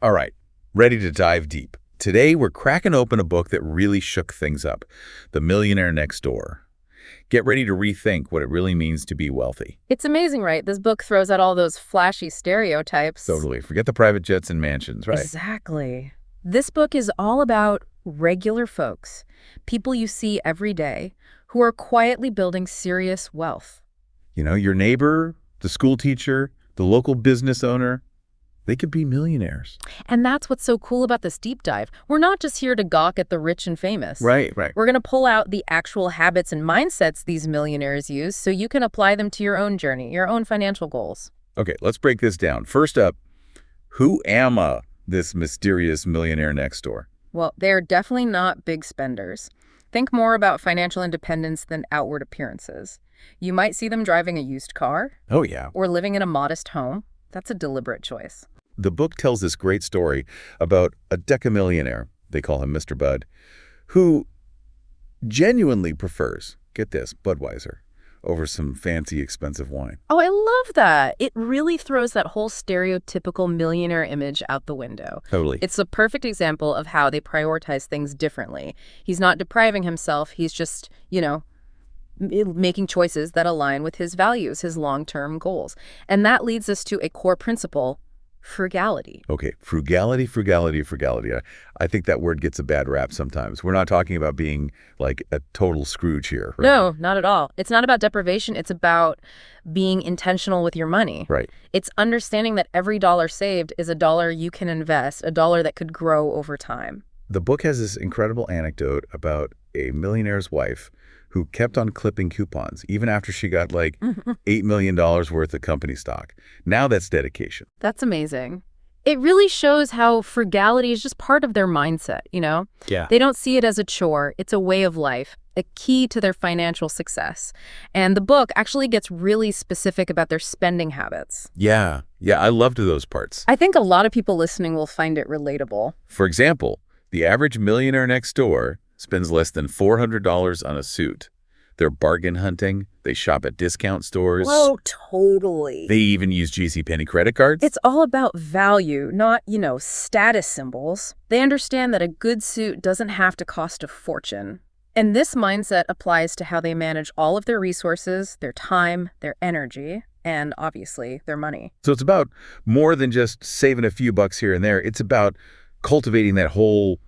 All right, ready to dive deep. Today, we're cracking open a book that really shook things up, The Millionaire Next Door. Get ready to rethink what it really means to be wealthy. It's amazing, right? This book throws out all those flashy stereotypes. Totally. Forget the private jets and mansions, right? Exactly. This book is all about regular folks, people you see every day, who are quietly building serious wealth. You know, your neighbor, the school teacher, the local business owner, they could be millionaires. And that's what's so cool about this deep dive. We're not just here to gawk at the rich and famous. Right. We're going to pull out the actual habits and mindsets these millionaires use so you can apply them to your own journey, your own financial goals. Okay, let's break this down. First up, who am this mysterious millionaire next door? Well, they're definitely not big spenders. Think more about financial independence than outward appearances. You might see them driving a used car. Oh, yeah. Or living in a modest home. That's a deliberate choice. The book tells this great story about a decamillionaire, they call him Mr. Bud, who genuinely prefers, get this, Budweiser, over some fancy, expensive wine. Oh, I love that. It really throws that whole stereotypical millionaire image out the window. Totally. It's a perfect example of how they prioritize things differently. He's not depriving himself. He's just, making choices that align with his values, his long-term goals. And that leads us to a core principle: frugality. Okay, frugality. I think that word gets a bad rap sometimes. We're not talking about being like a total Scrooge here. Right? No, not at all. It's not about deprivation. It's about being intentional with your money. Right. It's understanding that every dollar saved is a dollar you can invest, a dollar that could grow over time. The book has this incredible anecdote about a millionaire's wife who kept on clipping coupons, even after she got like $8 million worth of company stock. Now that's dedication. That's amazing. It really shows how frugality is just part of their mindset, Yeah. They don't see it as a chore. It's a way of life, a key to their financial success. And the book actually gets really specific about their spending habits. Yeah, I loved those parts. I think a lot of people listening will find it relatable. For example, the average millionaire next door spends less than $400 on a suit. They're bargain hunting. They shop at discount stores. Whoa, totally. They even use JCPenney credit cards. It's all about value, not, status symbols. They understand that a good suit doesn't have to cost a fortune. And this mindset applies to how they manage all of their resources, their time, their energy, and obviously their money. So it's about more than just saving a few bucks here and there. It's about cultivating that whole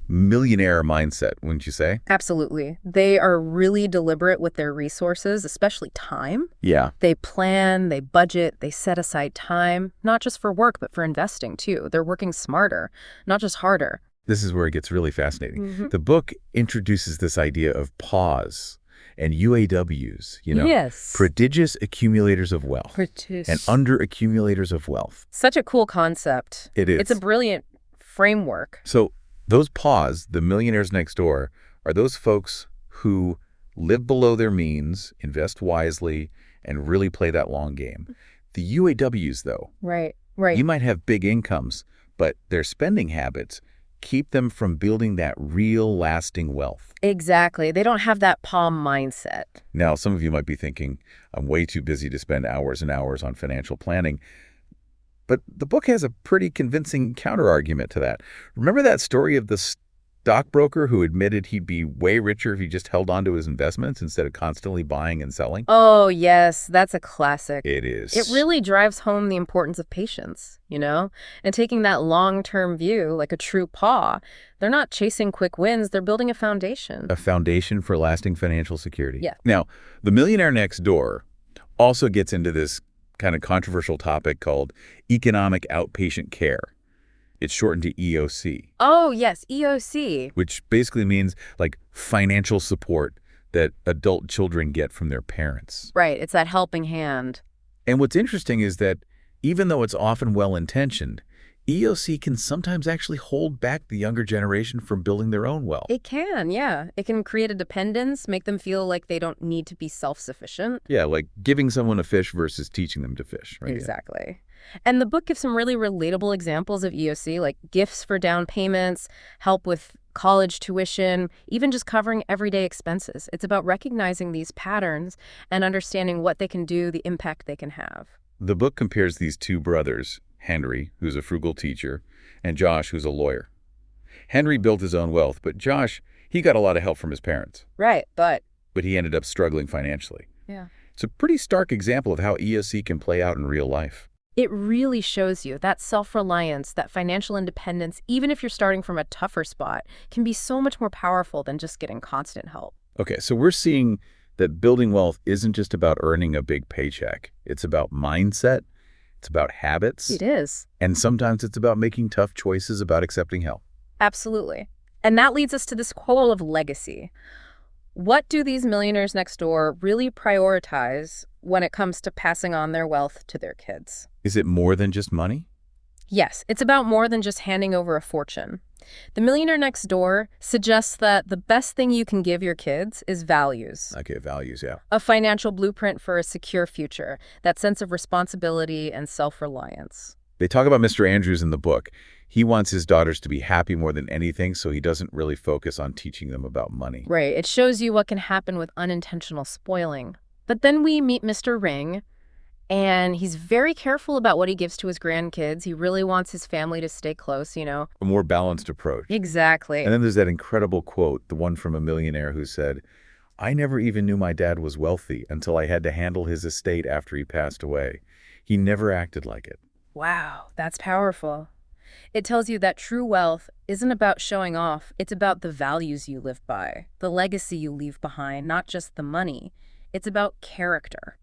millionaire mindset, wouldn't you say? Absolutely. They are really deliberate with their resources, especially time. Yeah. They plan, they budget, they set aside time, not just for work, but for investing too. They're working smarter, not just harder. This is where it gets really fascinating. Mm-hmm. The book introduces this idea of pause and UAWs, Yes. prodigious accumulators of wealth and under accumulators of wealth. Such a cool concept. It is. It's a brilliant framework. So those PAWs, the millionaires next door, are those folks who live below their means, invest wisely, and really play that long game. The UAWs, though, Right. you might have big incomes, but their spending habits keep them from building that real lasting wealth. Exactly. They don't have that palm mindset. Now, some of you might be thinking, I'm way too busy to spend hours and hours on financial planning. But the book has a pretty convincing counterargument to that. Remember that story of the stockbroker who admitted he'd be way richer if he just held on to his investments instead of constantly buying and selling? Oh, yes. That's a classic. It is. It really drives home the importance of patience, and taking that long-term view like a true paw. They're not chasing quick wins. They're building a foundation. A foundation for lasting financial security. Yeah. Now, The Millionaire Next Door also gets into this kind of controversial topic called economic outpatient care. It's shortened to EOC. Oh, yes, EOC. Which basically means like financial support that adult children get from their parents. Right, it's that helping hand. And what's interesting is that even though it's often well-intentioned, EOC can sometimes actually hold back the younger generation from building their own wealth. It can, yeah. It can create a dependence, make them feel like they don't need to be self-sufficient. Yeah, like giving someone a fish versus teaching them to fish. Right? Exactly. And the book gives some really relatable examples of EOC, like gifts for down payments, help with college tuition, even just covering everyday expenses. It's about recognizing these patterns and understanding what they can do, the impact they can have. The book compares these two brothers, Henry, who's a frugal teacher, and Josh, who's a lawyer. Henry built his own wealth, but Josh, he got a lot of help from his parents. Right, but He ended up struggling financially. yeah. It's a pretty stark example of how ESC can play out in real life. It really shows you that self-reliance, that financial independence, even if you're starting from a tougher spot, can be so much more powerful than just getting constant help. Okay, so we're seeing that building wealth isn't just about earning a big paycheck. It's about mindset, it's about habits, It is. and sometimes it's about making tough choices about accepting help. Absolutely. And that leads us to this whole of legacy. What do these millionaires next door really prioritize when it comes to passing on their wealth to their kids? Is it more than just money? Yes, it's about more than just handing over a fortune. The Millionaire Next Door suggests that the best thing you can give your kids is values. Okay, values, yeah. A financial blueprint for a secure future, that sense of responsibility and self-reliance. They talk about Mr. Andrews in the book. He wants his daughters to be happy more than anything, so he doesn't really focus on teaching them about money. Right, it shows you what can happen with unintentional spoiling. But then we meet Mr. Ring, and he's very careful about what he gives to his grandkids. He really wants his family to stay close, you know. A more balanced approach. Exactly. And then there's that incredible quote, the one from a millionaire who said, "I never even knew my dad was wealthy until I had to handle his estate after he passed away. He never acted like it." Wow, that's powerful. It tells you that true wealth isn't about showing off. It's about the values you live by, the legacy you leave behind, not just the money. It's about character.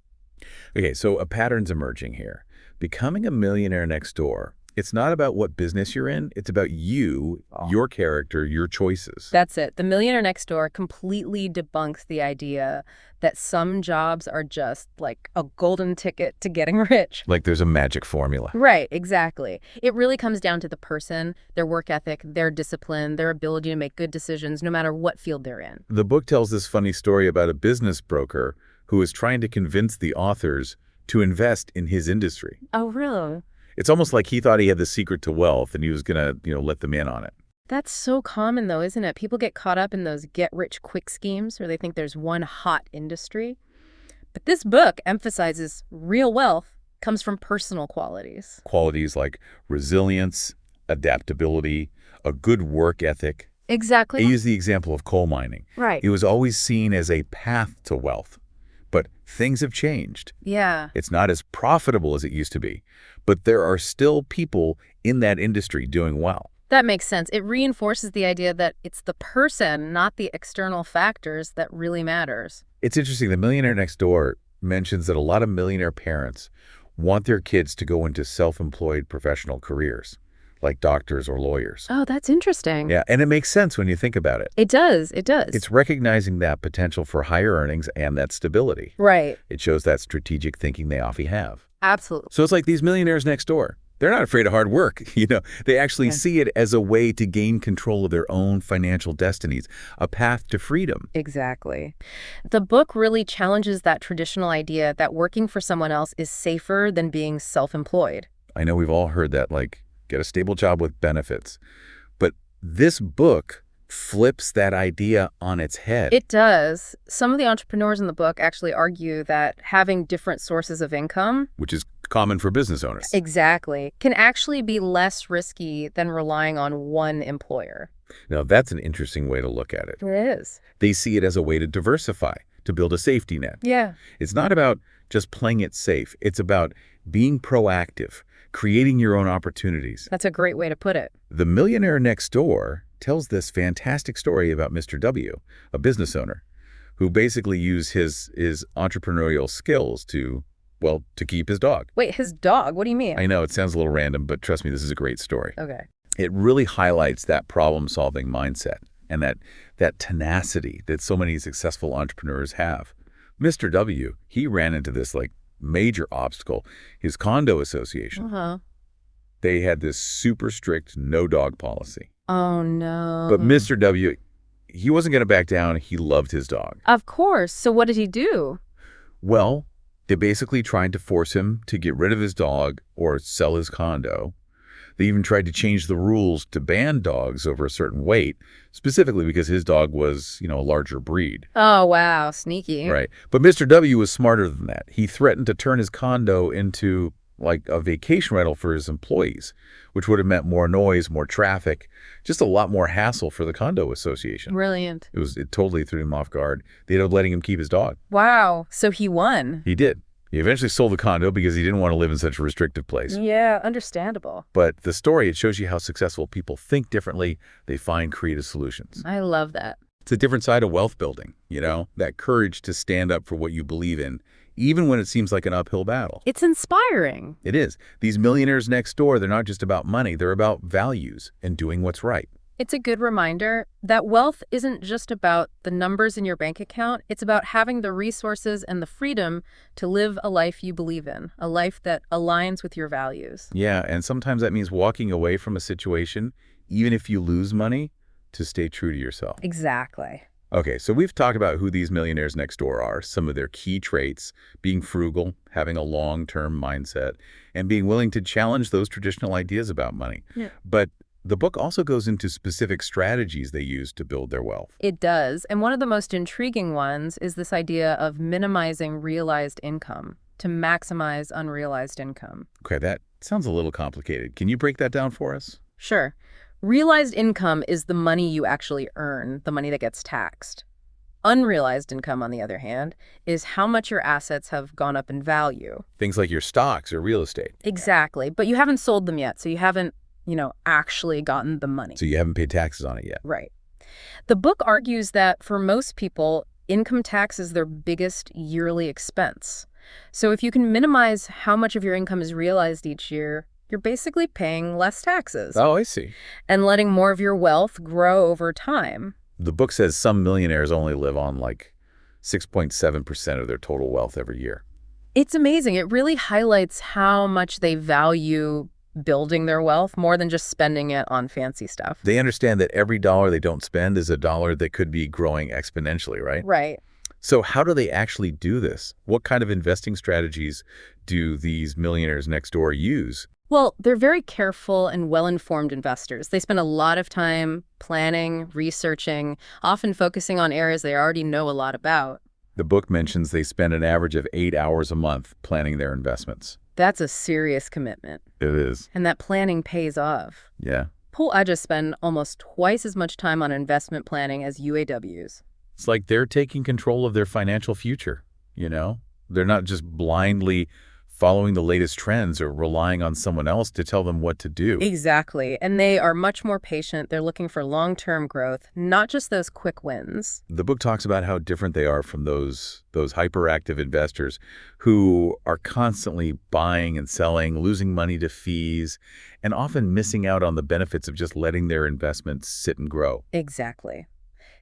Okay, so a pattern's emerging here. Becoming a millionaire next door, it's not about what business you're in. It's about you, your character, your choices. That's it. The Millionaire Next Door completely debunks the idea that some jobs are just like a golden ticket to getting rich. Like there's a magic formula. Right, exactly. It really comes down to the person, their work ethic, their discipline, their ability to make good decisions, no matter what field they're in. The book tells this funny story about a business broker who is trying to convince the authors to invest in his industry. Oh, really? It's almost like he thought he had the secret to wealth and he was going to, let them in on it. That's so common, though, isn't it? People get caught up in those get-rich-quick schemes, or they think there's one hot industry. But this book emphasizes real wealth comes from personal qualities. Qualities like resilience, adaptability, a good work ethic. Exactly. I use the example of coal mining. Right. It was always seen as a path to wealth. But things have changed. Yeah. It's not as profitable as it used to be. But there are still people in that industry doing well. That makes sense. It reinforces the idea that it's the person, not the external factors, that really matters. It's interesting. The Millionaire Next Door mentions that a lot of millionaire parents want their kids to go into self-employed professional careers, like doctors or lawyers. Oh, that's interesting. Yeah, and it makes sense when you think about it. It does. It does. It's recognizing that potential for higher earnings and that stability. Right. It shows that strategic thinking they often have. Absolutely. So it's like these millionaires next door. They're not afraid of hard work. They actually see it as a way to gain control of their own financial destinies, a path to freedom. Exactly. The book really challenges that traditional idea that working for someone else is safer than being self-employed. I know we've all heard that, like, get a stable job with benefits. But this book flips that idea on its head. It does. Some of the entrepreneurs in the book actually argue that having different sources of income, which is common for business owners. exactly, can actually be less risky than relying on one employer. Now, that's an interesting way to look at it. It is. They see it as a way to diversify, to build a safety net. Yeah. It's not about just playing it safe. It's about being proactive, creating your own opportunities. That's a great way to put it. The Millionaire Next Door tells this fantastic story about Mr. W., a business owner, who basically used his entrepreneurial skills to keep his dog. Wait, his dog? What do you mean? I know, it sounds a little random, but trust me, this is a great story. Okay. It really highlights that problem-solving mindset and that tenacity that so many successful entrepreneurs have. Mr. W., he ran into this major obstacle. His condo association, Uh-huh. they had this super strict no-dog policy. Oh, no. But Mr. W., he wasn't going to back down. He loved his dog. Of course. So what did he do? Well, they basically tried to force him to get rid of his dog or sell his condo. They even tried to change the rules to ban dogs over a certain weight, specifically because his dog was, a larger breed. Oh, wow. Sneaky. Right. But Mr. W was smarter than that. He threatened to turn his condo into like a vacation rental for his employees, which would have meant more noise, more traffic, just a lot more hassle for the condo association. Brilliant. It totally threw him off guard. They ended up letting him keep his dog. Wow. So he won. He did. He eventually sold the condo because he didn't want to live in such a restrictive place. Yeah, understandable. But the story, it shows you how successful people think differently. They find creative solutions. I love that. It's a different side of wealth building, that courage to stand up for what you believe in, even when it seems like an uphill battle. It's inspiring. It is. These millionaires next door, they're not just about money. They're about values and doing what's right. It's a good reminder that wealth isn't just about the numbers in your bank account. It's about having the resources and the freedom to live a life you believe in, a life that aligns with your values. Yeah, and sometimes that means walking away from a situation, even if you lose money, to stay true to yourself. Exactly. Okay, so we've talked about who these millionaires next door are, some of their key traits, being frugal, having a long-term mindset, and being willing to challenge those traditional ideas about money. Yeah. But the book also goes into specific strategies they use to build their wealth. It does. And one of the most intriguing ones is this idea of minimizing realized income to maximize unrealized income. Okay, that sounds a little complicated. Can you break that down for us? Sure. Realized income is the money you actually earn, the money that gets taxed. Unrealized income, on the other hand, is how much your assets have gone up in value. Things like your stocks or real estate. Exactly. But you haven't sold them yet, so you haven't, actually gotten the money. So you haven't paid taxes on it yet. Right. The book argues that for most people, income tax is their biggest yearly expense. So if you can minimize how much of your income is realized each year, you're basically paying less taxes. Oh, I see. And letting more of your wealth grow over time. The book says some millionaires only live on like 6.7% of their total wealth every year. It's amazing. It really highlights how much they value building their wealth more than just spending it on fancy stuff. They understand that every dollar they don't spend is a dollar that could be growing exponentially, right? Right. So how do they actually do this? What kind of investing strategies do these millionaires next door use? Well, they're very careful and well-informed investors. They spend a lot of time planning, researching, often focusing on areas they already know a lot about. The book mentions they spend an average of 8 hours a month planning their investments. That's a serious commitment. It is. And that planning pays off. Yeah. Paul I just spend almost twice as much time on investment planning as UAWs. It's like they're taking control of their financial future, They're not just blindly following the latest trends or relying on someone else to tell them what to do. Exactly. And they are much more patient. They're looking for long-term growth, not just those quick wins. The book talks about how different they are from those hyperactive investors who are constantly buying and selling, losing money to fees, and often missing out on the benefits of just letting their investments sit and grow. Exactly.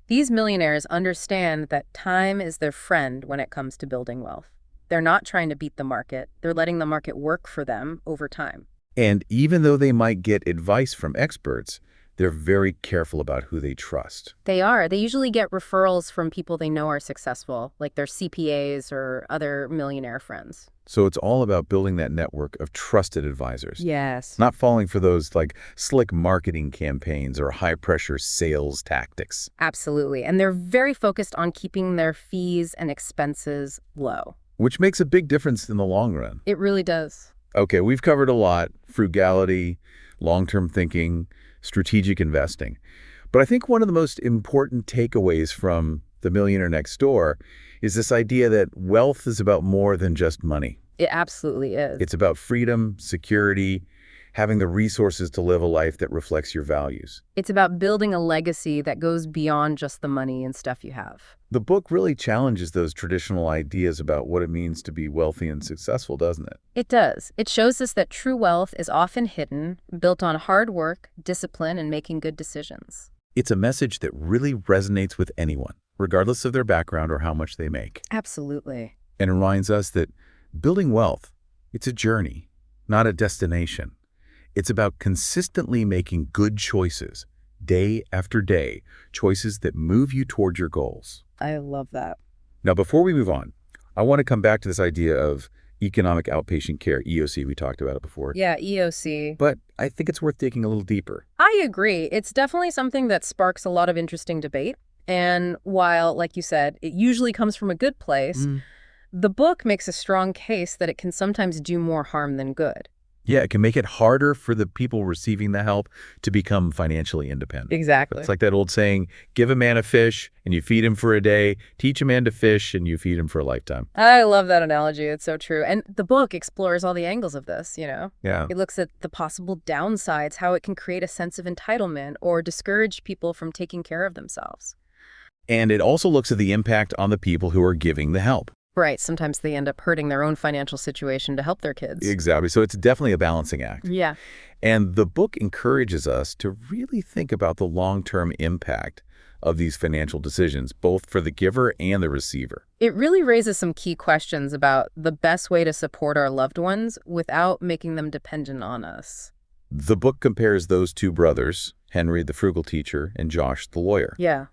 These millionaires understand that time is their friend when it comes to building wealth. They're not trying to beat the market. They're letting the market work for them over time. And even though they might get advice from experts, they're very careful about who they trust. They are. They usually get referrals from people they know are successful, like their CPAs or other millionaire friends. So it's all about building that network of trusted advisors. Yes. Not falling for those like slick marketing campaigns or high-pressure sales tactics. Absolutely. And they're very focused on keeping their fees and expenses low. Which makes a big difference in the long run. It really does. Okay, we've covered a lot: frugality, long-term thinking, strategic investing. But I think one of the most important takeaways from The Millionaire Next Door is this idea that wealth is about more than just money. It absolutely is. It's about freedom, security, having the resources to live a life that reflects your values. It's about building a legacy that goes beyond just the money and stuff you have. The book really challenges those traditional ideas about what it means to be wealthy and successful, doesn't it? It does. It shows us that true wealth is often hidden, built on hard work, discipline, and making good decisions. It's a message that really resonates with anyone, regardless of their background or how much they make. Absolutely. And it reminds us that building wealth, it's a journey, not a destination. It's about consistently making good choices, day after day, choices that move you toward your goals. I love that. Now, before we move on, I want to come back to this idea of economic outpatient care, EOC. We talked about it before. Yeah, EOC. But I think it's worth digging a little deeper. I agree. It's definitely something that sparks a lot of interesting debate. And while, like you said, it usually comes from a good place, The book makes a strong case that it can sometimes do more harm than good. Yeah, it can make it harder for the people receiving the help to become financially independent. Exactly. It's like that old saying, give a man a fish and you feed him for a day, teach a man to fish and you feed him for a lifetime. I love that analogy. It's so true. And the book explores all the angles of this, Yeah. It looks at the possible downsides, how it can create a sense of entitlement or discourage people from taking care of themselves. And it also looks at the impact on the people who are giving the help. Right. Sometimes they end up hurting their own financial situation to help their kids. Exactly. So it's definitely a balancing act. Yeah. And the book encourages us to really think about the long-term impact of these financial decisions, both for the giver and the receiver. It really raises some key questions about the best way to support our loved ones without making them dependent on us. The book compares those two brothers, Henry, the frugal teacher, and Josh, the lawyer. Yeah.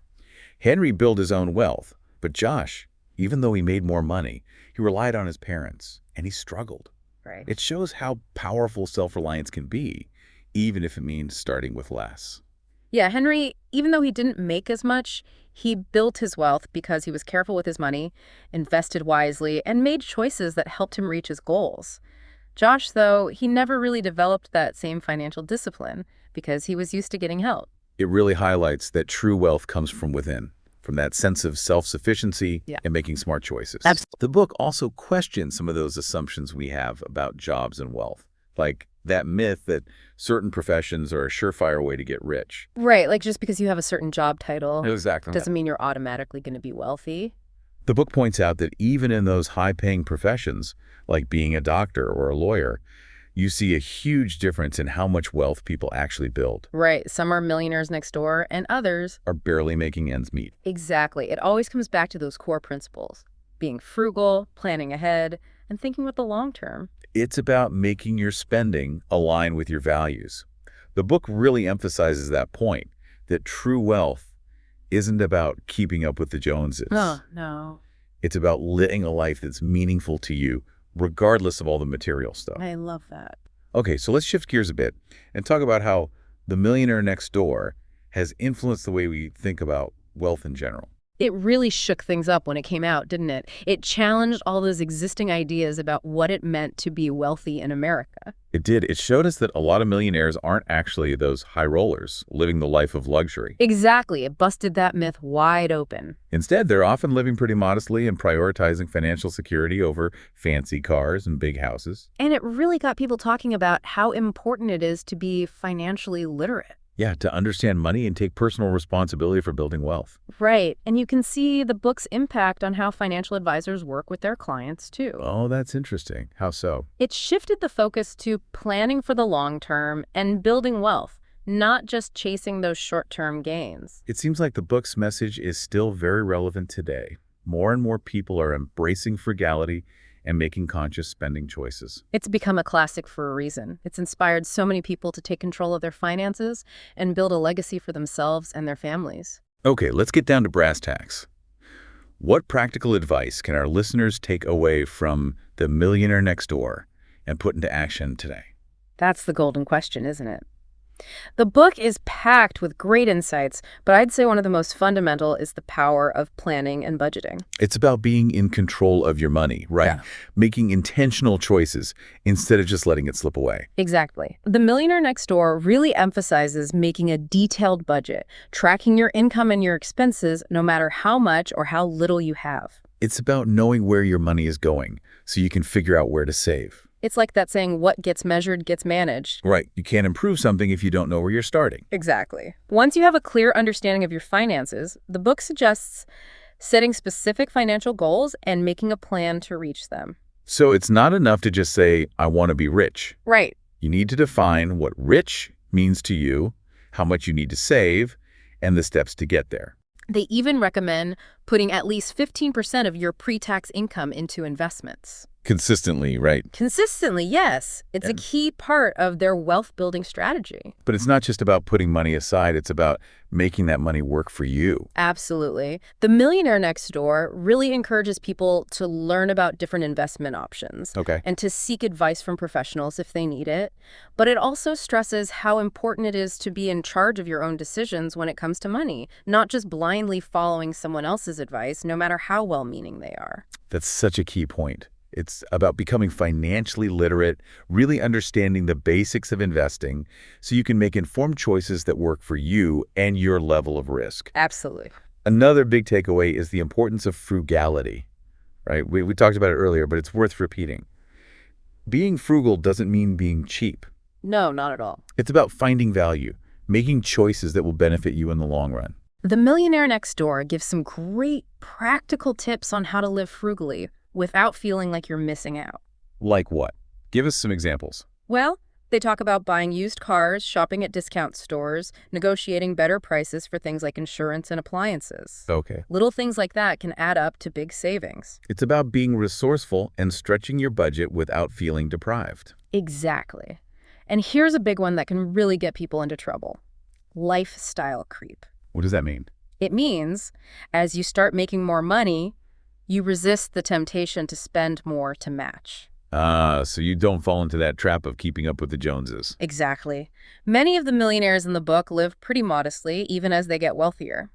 Henry built his own wealth, but Josh, even though he made more money, he relied on his parents, and he struggled. Right. It shows how powerful self-reliance can be, even if it means starting with less. Yeah, Henry, even though he didn't make as much, he built his wealth because he was careful with his money, invested wisely, and made choices that helped him reach his goals. Josh, though, he never really developed that same financial discipline because he was used to getting help. It really highlights that true wealth comes from within, from that sense of self-sufficiency and making smart choices. Absolutely. The book also questions some of those assumptions we have about jobs and wealth, like that myth that certain professions are a surefire way to get rich. Right, like just because you have a certain job title Exactly. doesn't mean you're automatically going to be wealthy. The book points out that even in those high-paying professions, like being a doctor or a lawyer, you see a huge difference in how much wealth people actually build. Right, some are millionaires next door, and others Are barely making ends meet. Exactly. It always comes back to those core principles: being frugal, planning ahead, and thinking with the long term. It's about making your spending align with your values. The book really emphasizes that point, that true wealth isn't about keeping up with the Joneses. Oh, no. It's about living a life that's meaningful to you, regardless of all the material stuff. I love that. Okay, so let's shift gears a bit and talk about how The Millionaire Next Door has influenced the way we think about wealth in general. It really shook things up when it came out, didn't it? It challenged all those existing ideas about what it meant to be wealthy in America. It did. It showed us that a lot of millionaires aren't actually those high rollers living the life of luxury. Exactly. It busted that myth wide open. Instead, they're often living pretty modestly and prioritizing financial security over fancy cars and big houses. And it really got people talking about how important it is to be financially literate. Yeah, to understand money and take personal responsibility for building wealth. Right. And you can see the book's impact on how financial advisors work with their clients, too. Oh, that's interesting. How so? It shifted the focus to planning for the long term and building wealth, not just chasing those short-term gains. It seems like the book's message is still very relevant today. More and more people are embracing frugality and making conscious spending choices. It's become a classic for a reason. It's inspired so many people to take control of their finances and build a legacy for themselves and their families. Okay, let's get down to brass tacks. What practical advice can our listeners take away from The Millionaire Next Door and put into action today? That's the golden question, isn't it? The book is packed with great insights, but I'd say one of the most fundamental is the power of planning and budgeting. It's about being in control of your money, right? Yeah. Making intentional choices instead of just letting it slip away. Exactly. The Millionaire Next Door really emphasizes making a detailed budget, tracking your income and your expenses no matter how much or how little you have. It's about knowing where your money is going so you can figure out where to save. It's like that saying, what gets measured gets managed. Right. You can't improve something if you don't know where you're starting. Exactly. Once you have a clear understanding of your finances, the book suggests setting specific financial goals and making a plan to reach them. So it's not enough to just say, I want to be rich. Right. You need to define what rich means to you, how much you need to save, and the steps to get there. They even recommend putting at least 15% of your pre-tax income into investments. Consistently, right? Consistently, yes. It's a And, key part of their wealth-building strategy. but it's not just about putting money aside, it's about making that money work for you. Absolutely. The Millionaire Next Door really encourages people to learn about different investment options Okay. and to seek advice from professionals if they need it. But it also stresses how important it is to be in charge of your own decisions when it comes to money, not just blindly following someone else's advice, no matter how well-meaning they are. That's such a key point. It's about becoming financially literate, really understanding the basics of investing so you can make informed choices that work for you and your level of risk. Absolutely. Another big takeaway is the importance of frugality, right? We talked about it earlier, but it's worth repeating. Being frugal doesn't mean being cheap. No, not at all. It's about finding value, making choices that will benefit you in the long run. The Millionaire Next Door gives some great practical tips on how to live frugally without feeling like you're missing out. Like what? Give us some examples. Well, they talk about buying used cars, shopping at discount stores, negotiating better prices for things like insurance and appliances. Okay. Little things like that can add up to big savings. It's about being resourceful and stretching your budget without feeling deprived. Exactly. And here's a big one that can really get people into trouble. Lifestyle creep. What does that mean? It means, as you start making more money, you resist the temptation to spend more to match. So you don't fall into that trap of keeping up with the Joneses. Exactly. Many of the millionaires in the book live pretty modestly, even as they get wealthier.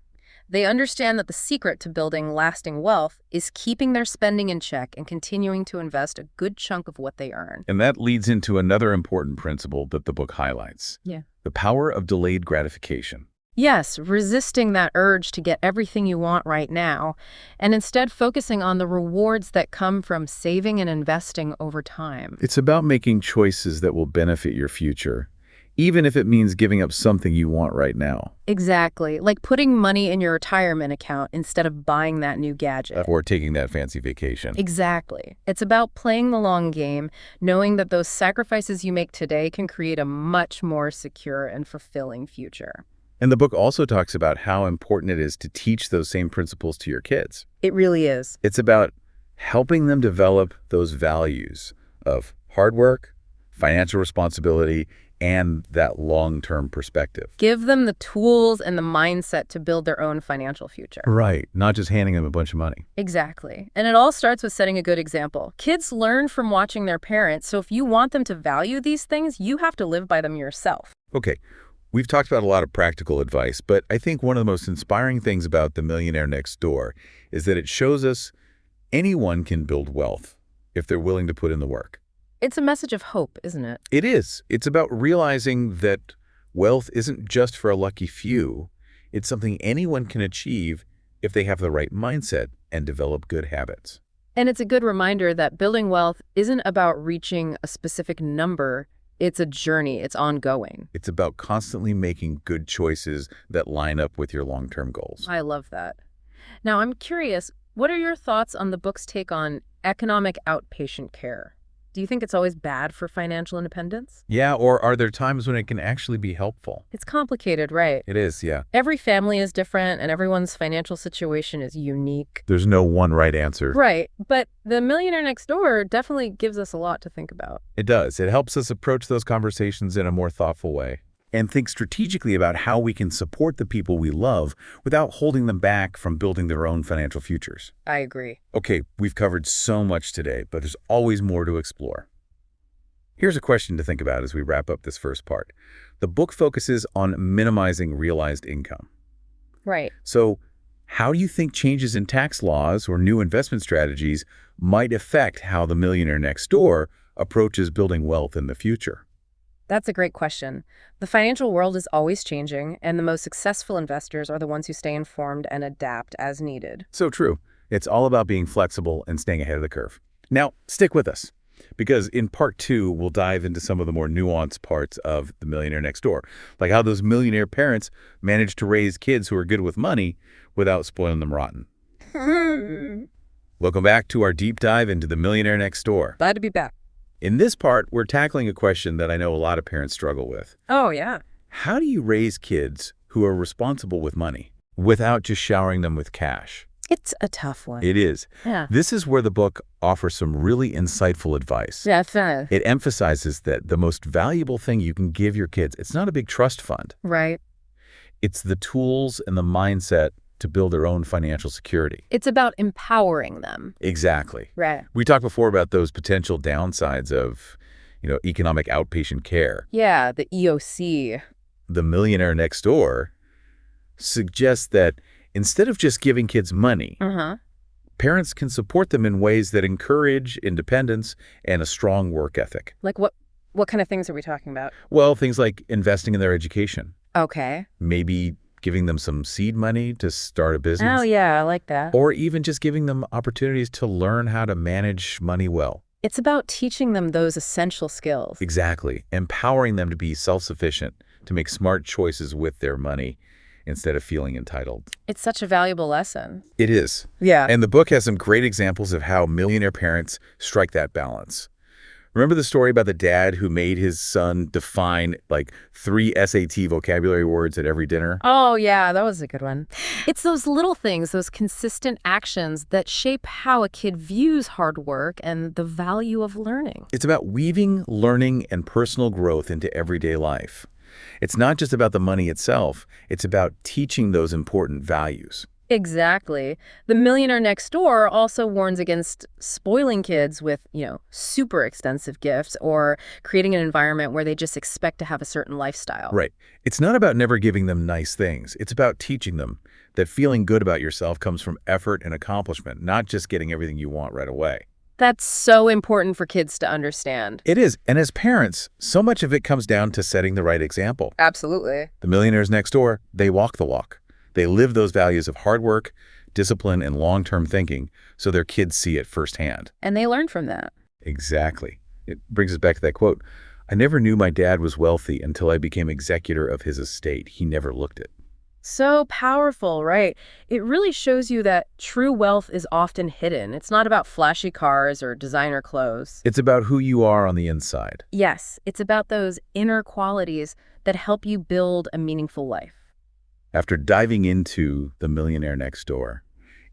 They understand that the secret to building lasting wealth is keeping their spending in check and continuing to invest a good chunk of what they earn. And that leads into another important principle that the book highlights. Yeah. The power of delayed gratification. Yes, resisting that urge to get everything you want right now, and instead focusing on the rewards that come from saving and investing over time. It's about making choices that will benefit your future, even if it means giving up something you want right now. Exactly, like putting money in your retirement account instead of buying that new gadget. Or taking that fancy vacation. Exactly. It's about playing the long game, knowing that those sacrifices you make today can create a much more secure and fulfilling future. And the book also talks about how important it is to teach those same principles to your kids. It really is. It's about helping them develop those values of hard work, financial responsibility, and that long-term perspective. Give them the tools and the mindset to build their own financial future. Right, not just handing them a bunch of money. Exactly. And it all starts with setting a good example. Kids learn from watching their parents, so if you want them to value these things, you have to live by them yourself. Okay, we've talked about a lot of practical advice, but I think one of the most inspiring things about The Millionaire Next Door is that it shows us anyone can build wealth if they're willing to put in the work. It's a message of hope, isn't it? It is. It's about realizing that wealth isn't just for a lucky few. It's something anyone can achieve if they have the right mindset and develop good habits. And it's a good reminder that building wealth isn't about reaching a specific number. It's a journey. It's ongoing. It's about constantly making good choices that line up with your long-term goals. I love that. Now, I'm curious, what are your thoughts on the book's take on economic outpatient care? Do you think it's always bad for financial independence? Yeah, or are there times when it can actually be helpful? It's complicated, right? It is, yeah. Every family is different, and everyone's financial situation is unique. There's no one right answer. Right, but The Millionaire Next Door definitely gives us a lot to think about. It does. It helps us approach those conversations in a more thoughtful way and think strategically about how we can support the people we love without holding them back from building their own financial futures. I agree. Okay, we've covered so much today, but there's always more to explore. Here's a question to think about as we wrap up this first part. The book focuses on minimizing realized income. Right. So how do you think changes in tax laws or new investment strategies might affect how the Millionaire Next Door approaches building wealth in the future? That's a great question. The financial world is always changing, and the most successful investors are the ones who stay informed and adapt as needed. So true. It's all about being flexible and staying ahead of the curve. Now, stick with us, because in part 2, we'll dive into some of the more nuanced parts of The Millionaire Next Door, like how those millionaire parents manage to raise kids who are good with money without spoiling them rotten. Welcome back to our deep dive into The Millionaire Next Door. Glad to be back. In this part, we're tackling a question that I know a lot of parents struggle with. Oh, yeah. How do you raise kids who are responsible with money without just showering them with cash? It's a tough one. It is. Yeah. This is where the book offers some really insightful advice. Yeah, fair. It emphasizes that the most valuable thing you can give your kids, it's not a big trust fund. Right. It's the tools and the mindset to build their own financial security. It's about empowering them. Exactly. Right. We talked before about those potential downsides of, economic outpatient care. Yeah, the EOC. The Millionaire Next Door suggests that instead of just giving kids money, parents can support them in ways that encourage independence and a strong work ethic. Like what kind of things are we talking about? Well, things like investing in their education. Okay. Maybe giving them some seed money to start a business. Oh, yeah, I like that. Or even just giving them opportunities to learn how to manage money well. It's about teaching them those essential skills. Exactly. Empowering them to be self-sufficient, to make smart choices with their money instead of feeling entitled. It's such a valuable lesson. It is. Yeah. And the book has some great examples of how millionaire parents strike that balance. Remember the story about the dad who made his son define like 3 SAT vocabulary words at every dinner? Oh, yeah, that was a good one. It's those little things, those consistent actions that shape how a kid views hard work and the value of learning. It's about weaving learning and personal growth into everyday life. It's not just about the money itself. It's about teaching those important values. Exactly. The Millionaire Next Door also warns against spoiling kids with, super expensive gifts or creating an environment where they just expect to have a certain lifestyle. Right. It's not about never giving them nice things. It's about teaching them that feeling good about yourself comes from effort and accomplishment, not just getting everything you want right away. That's so important for kids to understand. It is. And as parents, so much of it comes down to setting the right example. Absolutely. The Millionaires Next Door, they walk the walk. They live those values of hard work, discipline, and long-term thinking so their kids see it firsthand. And they learn from that. Exactly. It brings us back to that quote. I never knew my dad was wealthy until I became executor of his estate. He never looked it. So powerful, right? It really shows you that true wealth is often hidden. It's not about flashy cars or designer clothes. It's about who you are on the inside. Yes, it's about those inner qualities that help you build a meaningful life. After diving into The Millionaire Next Door,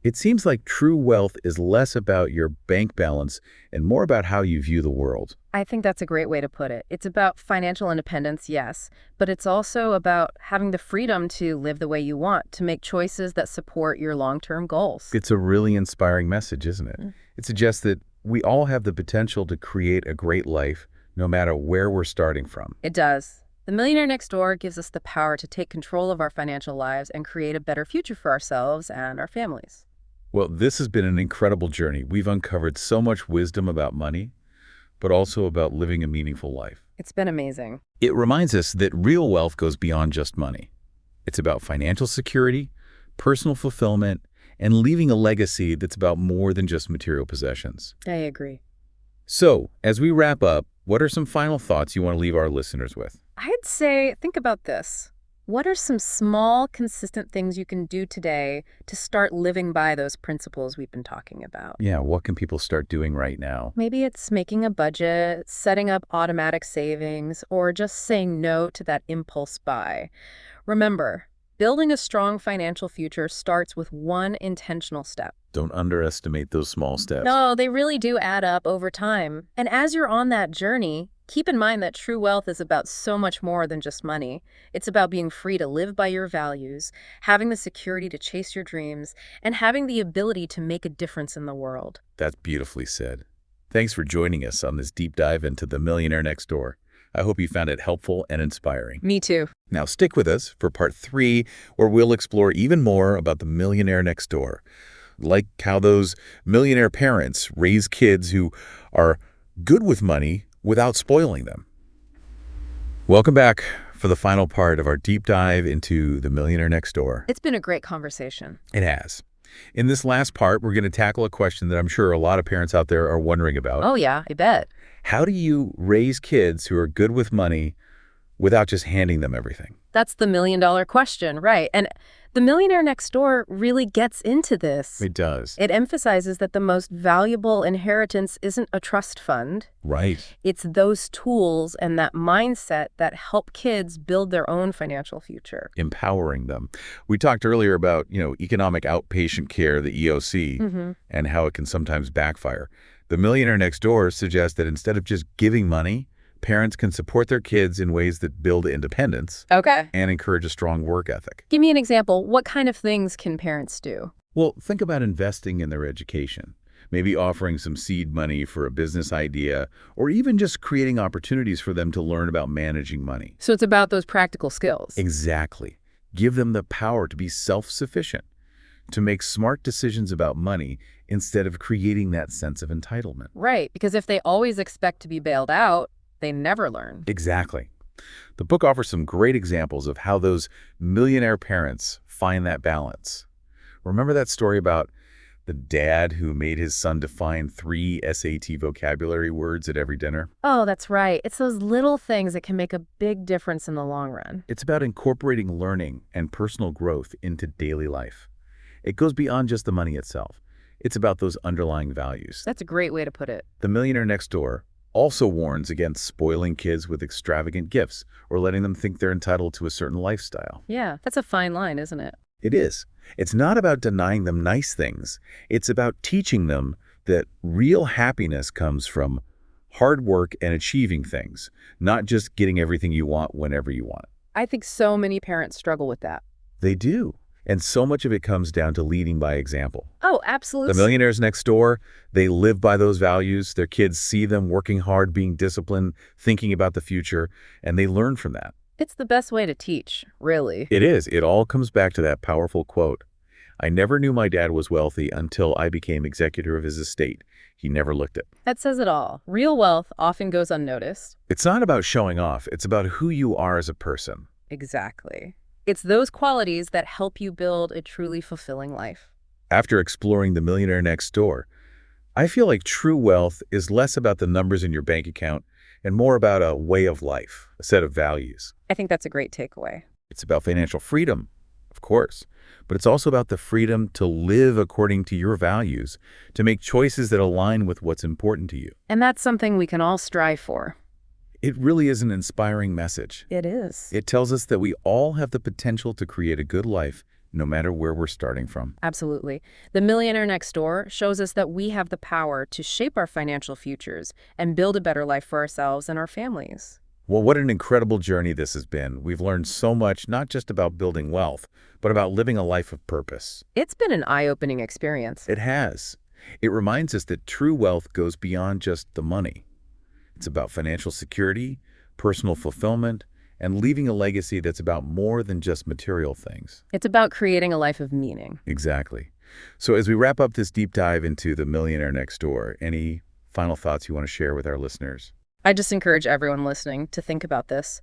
it seems like true wealth is less about your bank balance and more about how you view the world. I think that's a great way to put it. It's about financial independence, yes, but it's also about having the freedom to live the way you want, to make choices that support your long-term goals. It's a really inspiring message, isn't it? It suggests that we all have the potential to create a great life, no matter where we're starting from. It does. The Millionaire Next Door gives us the power to take control of our financial lives and create a better future for ourselves and our families. Well, this has been an incredible journey. We've uncovered so much wisdom about money, but also about living a meaningful life. It's been amazing. It reminds us that real wealth goes beyond just money. It's about financial security, personal fulfillment, and leaving a legacy that's about more than just material possessions. I agree. So, as we wrap up, what are some final thoughts you want to leave our listeners with? I'd say, think about this. What are some small, consistent things you can do today to start living by those principles we've been talking about? Yeah, what can people start doing right now? Maybe it's making a budget, setting up automatic savings, or just saying no to that impulse buy. Remember, building a strong financial future starts with one intentional step. Don't underestimate those small steps. No, they really do add up over time. And as you're on that journey, keep in mind that true wealth is about so much more than just money. It's about being free to live by your values, having the security to chase your dreams, and having the ability to make a difference in the world. That's beautifully said. Thanks for joining us on this deep dive into The Millionaire Next Door. I hope you found it helpful and inspiring. Me too. Now stick with us for part 3, where we'll explore even more about the Millionaire Next Door, like how those millionaire parents raise kids who are good with money without spoiling them. Welcome back for the final part of our deep dive into The Millionaire Next Door. It's been a great conversation. It has. In this last part, we're going to tackle a question that I'm sure a lot of parents out there are wondering about. Oh yeah, I bet. How do you raise kids who are good with money without just handing them everything? That's the million-dollar question, right? And The Millionaire Next Door really gets into this. It does. It emphasizes that the most valuable inheritance isn't a trust fund. Right. It's those tools and that mindset that help kids build their own financial future. Empowering them. We talked earlier about, economic outpatient care, the EOC, and how it can sometimes backfire. The Millionaire Next Door suggests that instead of just giving money, parents can support their kids in ways that build independence Okay. and encourage a strong work ethic. Give me an example. What kind of things can parents do? Well, think about investing in their education, maybe offering some seed money for a business idea, or even just creating opportunities for them to learn about managing money. So it's about those practical skills. Exactly. Give them the power to be self-sufficient, to make smart decisions about money instead of creating that sense of entitlement. Right, because if they always expect to be bailed out, they never learn. Exactly. The book offers some great examples of how those millionaire parents find that balance. Remember that story about the dad who made his son define 3 SAT vocabulary words at every dinner? Oh, that's right. It's those little things that can make a big difference in the long run. It's about incorporating learning and personal growth into daily life. It goes beyond just the money itself. It's about those underlying values. That's a great way to put it. The Millionaire Next Door also warns against spoiling kids with extravagant gifts or letting them think they're entitled to a certain lifestyle. Yeah, that's a fine line, isn't it? It is. It's not about denying them nice things. It's about teaching them that real happiness comes from hard work and achieving things, not just getting everything you want whenever you want it. I think so many parents struggle with that. They do. And so much of it comes down to leading by example. Oh, absolutely. The Millionaires Next Door, they live by those values. Their kids see them working hard, being disciplined, thinking about the future, and they learn from that. It's the best way to teach, really. It is. It all comes back to that powerful quote. I never knew my dad was wealthy until I became executor of his estate. He never looked it. That says it all. Real wealth often goes unnoticed. It's not about showing off. It's about who you are as a person. Exactly. It's those qualities that help you build a truly fulfilling life. After exploring The Millionaire Next Door, I feel like true wealth is less about the numbers in your bank account and more about a way of life, a set of values. I think that's a great takeaway. It's about financial freedom, of course, but it's also about the freedom to live according to your values, to make choices that align with what's important to you. And that's something we can all strive for. It really is an inspiring message. It is. It tells us that we all have the potential to create a good life, no matter where we're starting from. Absolutely. The Millionaire Next Door shows us that we have the power to shape our financial futures and build a better life for ourselves and our families. Well, what an incredible journey this has been. We've learned so much, not just about building wealth, but about living a life of purpose. It's been an eye-opening experience. It has. It reminds us that true wealth goes beyond just the money. It's about financial security, personal fulfillment, and leaving a legacy that's about more than just material things. It's about creating a life of meaning. Exactly. So as we wrap up this deep dive into The Millionaire Next Door, any final thoughts you want to share with our listeners? I just encourage everyone listening to think about this.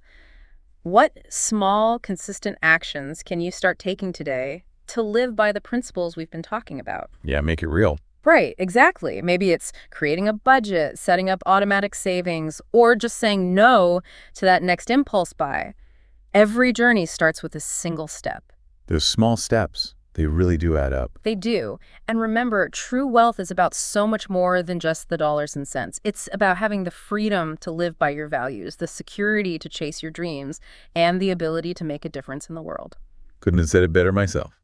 What small, consistent actions can you start taking today to live by the principles we've been talking about? Yeah, make it real. Right, exactly. Maybe it's creating a budget, setting up automatic savings, or just saying no to that next impulse buy. Every journey starts with a single step. Those small steps, they really do add up. They do. And remember, true wealth is about so much more than just the dollars and cents. It's about having the freedom to live by your values, the security to chase your dreams, and the ability to make a difference in the world. Couldn't have said it better myself.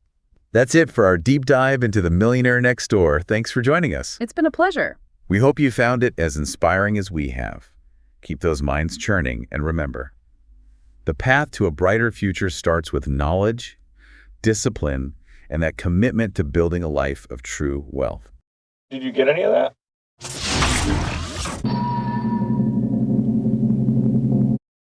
That's it for our deep dive into The Millionaire Next Door. Thanks for joining us. It's been a pleasure. We hope you found it as inspiring as we have. Keep those minds churning, and remember, the path to a brighter future starts with knowledge, discipline, and that commitment to building a life of true wealth. Did you get any of that?